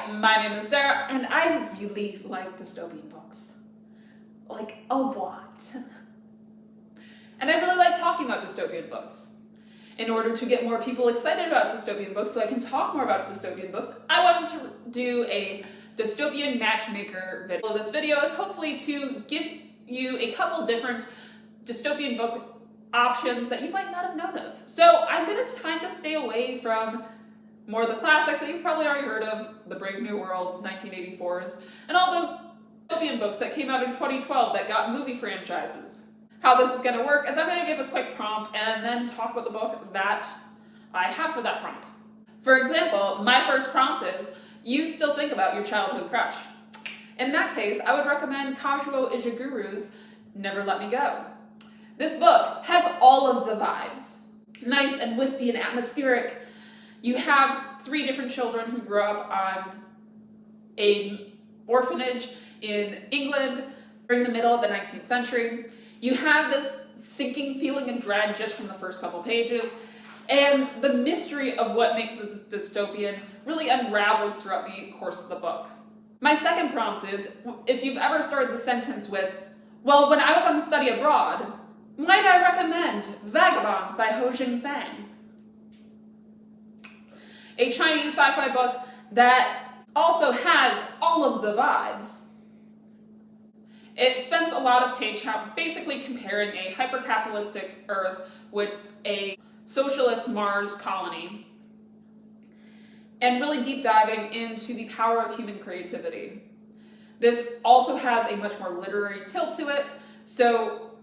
Hi, my name is Sarah, and I really like dystopian books. Like, a lot. And I really like talking about dystopian books. In order to get more people excited about dystopian books so I can talk more about dystopian books, I wanted to do a dystopian matchmaker video. This video is hopefully to give you a couple different dystopian book options that you might not have known of. So I'm gonna try to stay away from more of the classics that you've probably already heard of, the Brave New Worlds, 1984s, and all those dystopian books that came out in 2012 that got movie franchises. How this is going to work is I'm going to give a quick prompt and then talk about the book that I have for that prompt. For example, my first prompt is, you still think about your childhood crush. In that case, I would recommend Kazou Ishiguro's Never Let Me Go. This book has all of the vibes. Nice and wispy and atmospheric. You have 3 different children who grew up on an orphanage in England during the middle of the 19th century. You have this sinking feeling and dread just from the first couple pages, and the mystery of what makes this dystopian really unravels throughout the course of the book. My second prompt is, if you've ever started the sentence with, well, when I was on study abroad, might I recommend Vagabonds by Hao Jingfang? A Chinese sci-fi book that also has all of the vibes. It spends a lot of page count basically comparing a hyper-capitalistic Earth with a socialist Mars colony, and really deep diving into the power of human creativity. This also has a much more literary tilt to it, so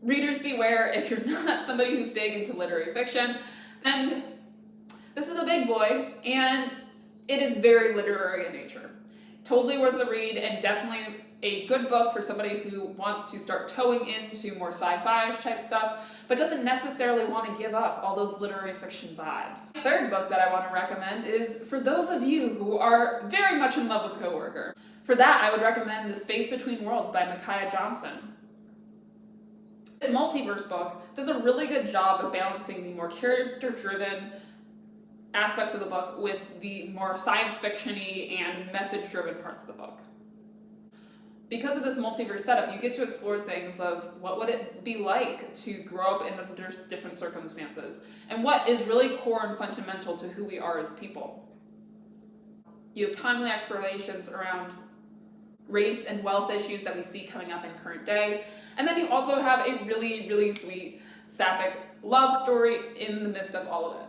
readers beware if you're not somebody who's big into literary fiction. And this is a big boy, and it is very literary in nature. Totally worth the read, and definitely a good book for somebody who wants to start towing into more sci-fi type stuff, but doesn't necessarily want to give up all those literary fiction vibes. The third book that I want to recommend is for those of you who are very much in love with Coworker. For that, I would recommend The Space Between Worlds by Micaiah. This multiverse book does a really good job of balancing the more character-driven aspects of the book with the more science fiction-y and message-driven parts of the book. Because of this multiverse setup, you get to explore things of what would it be like to grow up in under different circumstances, and what is really core and fundamental to who we are as people. You have timely explorations around race and wealth issues that we see coming up in current day, and then you also have a really, really sweet sapphic love story in the midst of all of it.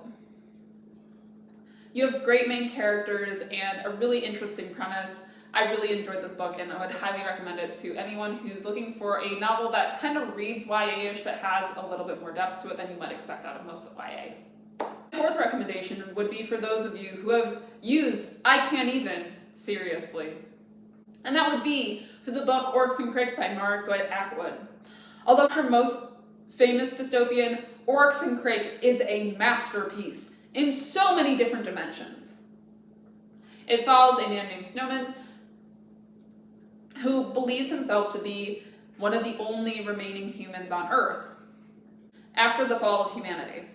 You have great main characters and a really interesting premise. I really enjoyed this book, and I would highly recommend it to anyone who's looking for a novel that kind of reads YA-ish but has a little bit more depth to it than you might expect out of most YA. The fourth recommendation would be for those of you who have used I Can't Even seriously. And that would be for the book Oryx and Crake by Margaret Atwood. Although her most famous dystopian, Oryx and Crake is a masterpiece in so many different dimensions. It follows a man named Snowman who believes himself to be one of the only remaining humans on Earth after the fall of humanity.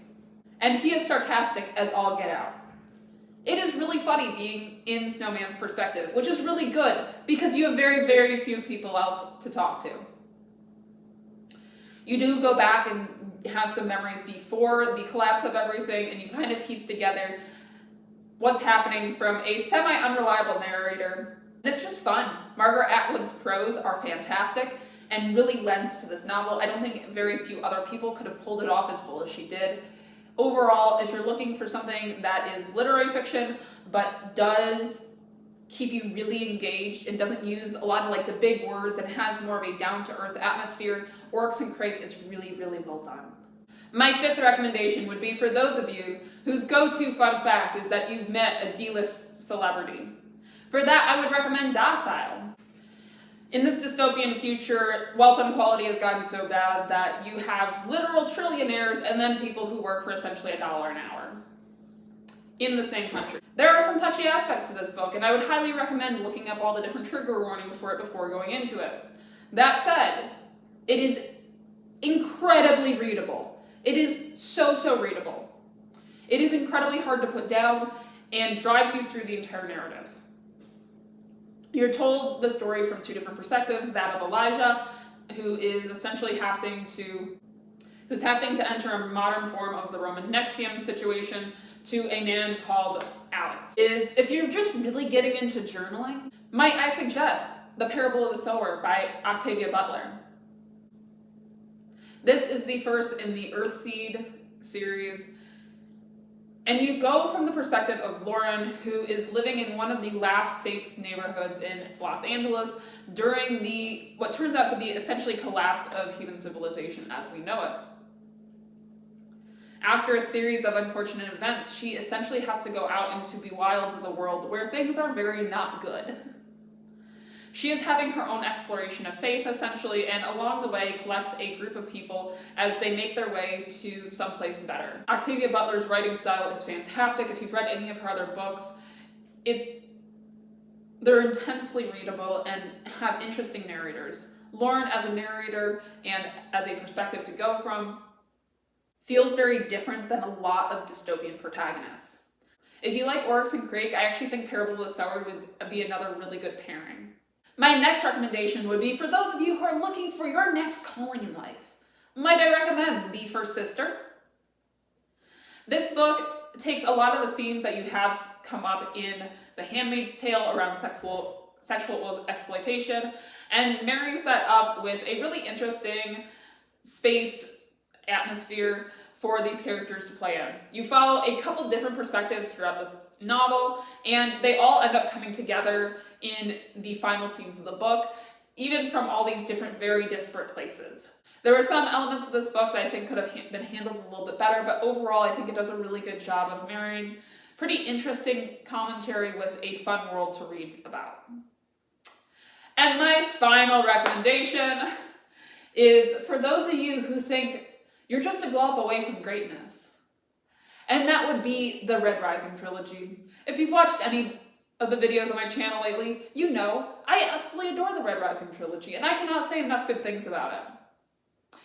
And he is sarcastic as all get out. It is really funny being in Snowman's perspective, which is really good because you have very, very few people else to talk to. You do go back and have some memories before the collapse of everything, and you kind of piece together what's happening from a semi-unreliable narrator. And it's just fun. Margaret Atwood's prose are fantastic and really lends to this novel. I don't think very few other people could have pulled it off as well as she did. Overall, if you're looking for something that is literary fiction, but does keep you really engaged and doesn't use a lot of like the big words and has more of a down-to-earth atmosphere, Oryx and Crake is really, really well done. My fifth recommendation would be for those of you whose go-to fun fact is that you've met a D-list celebrity. For that, I would recommend Docile. In this dystopian future, wealth inequality has gotten so bad that you have literal trillionaires and then people who work for essentially $1 an hour in the same country. There are some touchy aspects to this book, and I would highly recommend looking up all the different trigger warnings for it before going into it. That said, it is incredibly readable. It is so readable. It is incredibly hard to put down, and drives you through the entire narrative. You're told the story from two different perspectives, that of Elijah, who is essentially having to enter a modern form of the Roman Nexium situation, to a man called Alex. If you're just really getting into journaling, might I suggest The Parable of the Sower by Octavia Butler. This is the first in the Earthseed series, and you go from the perspective of Lauren, who is living in one of the last safe neighborhoods in Los Angeles during what turns out to be essentially collapse of human civilization as we know it. After a series of unfortunate events, she essentially has to go out into the wilds of the world where things are very not good. She is having her own exploration of faith, essentially, and along the way collects a group of people as they make their way to someplace better. Octavia Butler's writing style is fantastic. If you've read any of her other books, they're intensely readable and have interesting narrators. Lauren as a narrator and as a perspective to go from feels very different than a lot of dystopian protagonists. If you like Oryx and Crake, I actually think Parable of the Sower would be another really good pairing. My next recommendation would be for those of you who are looking for your next calling in life. Might I recommend The First Sister? This book takes a lot of the themes that you have come up in The Handmaid's Tale around sexual exploitation and marries that up with a really interesting space atmosphere for these characters to play in. You follow a couple different perspectives throughout this novel, and they all end up coming together in the final scenes of the book, even from all these different, very disparate places. There were some elements of this book that I think could have been handled a little bit better, but overall I think it does a really good job of marrying pretty interesting commentary with a fun world to read about. And my final recommendation is for those of you who think you're just a glop away from greatness. And that would be the Red Rising trilogy. If you've watched any of the videos on my channel lately, you know I absolutely adore the Red Rising trilogy, and I cannot say enough good things about it.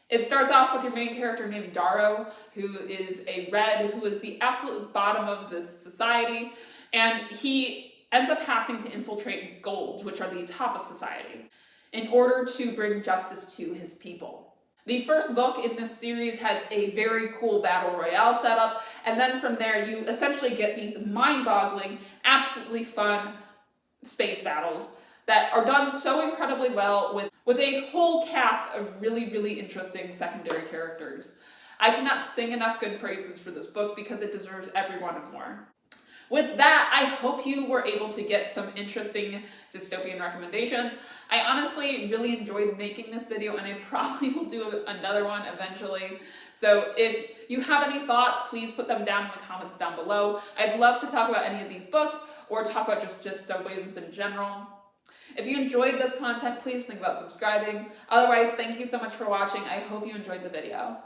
It starts off with your main character named Darrow, who is a red, who is the absolute bottom of this society, and he ends up having to infiltrate Golds, which are the top of society, in order to bring justice to his people. The first book in this series has a very cool battle royale setup, and then from there you essentially get these mind-boggling, absolutely fun space battles that are done so incredibly well with a whole cast of really, really interesting secondary characters. I cannot sing enough good praises for this book because it deserves every one and more. With that, I hope you were able to get some interesting dystopian recommendations. I honestly really enjoyed making this video, and I probably will do another one eventually. So if you have any thoughts, please put them down in the comments down below. I'd love to talk about any of these books or talk about just dystopians in general. If you enjoyed this content, please think about subscribing. Otherwise, thank you so much for watching. I hope you enjoyed the video.